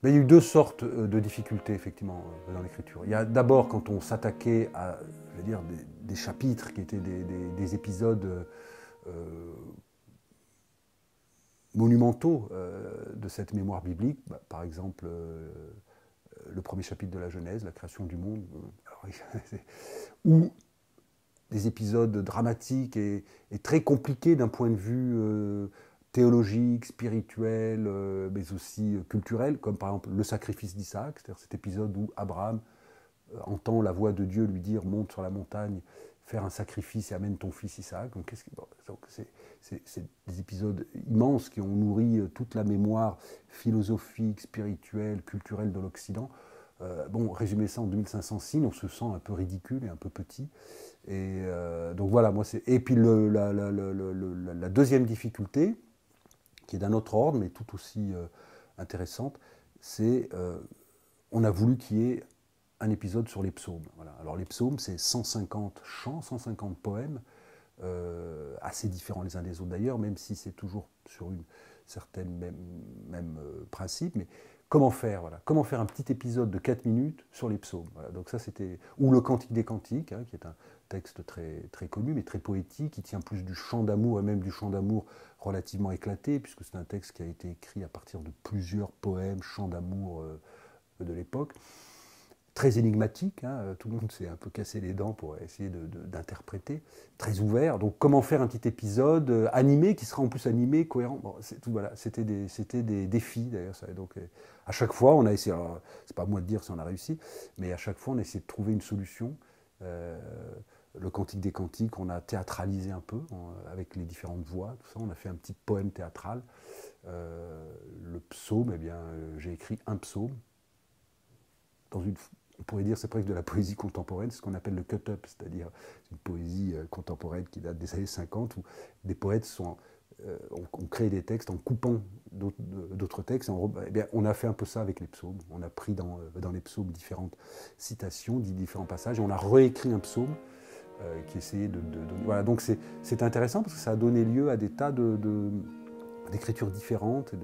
Mais il y a eu deux sortes de difficultés, effectivement, dans l'écriture. Il y a d'abord quand on s'attaquait à, je veux dire, des chapitres qui étaient des épisodes monumentaux de cette mémoire biblique. Bah, par exemple, le premier chapitre de la Genèse, la création du monde, ou des épisodes dramatiques et très compliqués d'un point de vue théologique, spirituel, mais aussi culturel, comme par exemple le sacrifice d'Isaac, c'est-à-dire cet épisode où Abraham entend la voix de Dieu lui dire monte sur la montagne, faire un sacrifice et amène ton fils Isaac. Donc, c'est des épisodes immenses qui ont nourri toute la mémoire philosophique, spirituelle, culturelle de l'Occident. Bon, résumer ça en 2500 signes, on se sent un peu ridicule et un peu petit. Et donc voilà, moi c'est. Et puis la deuxième difficulté, qui est d'un autre ordre, mais tout aussi intéressante, c'est on a voulu qu'il y ait un épisode sur les psaumes. Voilà. Alors les psaumes, c'est 150 chants, 150 poèmes, assez différents les uns des autres d'ailleurs, même si c'est toujours sur une certaine même principe. Mais comment faire, voilà, comment faire un petit épisode de 4 minutes sur les psaumes. Voilà. Donc ça c'était ou le Cantique des Cantiques, hein, qui est un texte très connu mais très poétique, qui tient plus du chant d'amour et même du chant d'amour relativement éclaté, puisque c'est un texte qui a été écrit à partir de plusieurs poèmes, chants d'amour de l'époque. Très énigmatique, hein, tout le monde s'est un peu cassé les dents pour essayer d'interpréter, très ouvert. Donc comment faire un petit épisode animé, qui sera en plus animé, cohérent. Bon, voilà, c'était des défis d'ailleurs. Donc à chaque fois, on a essayé, c'est pas à moi de dire si on a réussi, mais à chaque fois, on a essayé de trouver une solution. Le Cantique des Cantiques, on a théâtralisé un peu avec les différentes voix, tout ça. On a fait un petit poème théâtral. Le psaume, eh bien, j'ai écrit un psaume dans une, on pourrait dire c'est presque de la poésie contemporaine, c'est ce qu'on appelle le cut-up, c'est-à-dire une poésie contemporaine qui date des années 50, où des poètes ont créé des textes en coupant d'autres textes. Eh bien, on a fait un peu ça avec les psaumes. On a pris dans les psaumes différentes citations, différents passages, et on a réécrit un psaume qui essayait voilà, donc c'est intéressant parce que ça a donné lieu à des tas d'écritures différentes.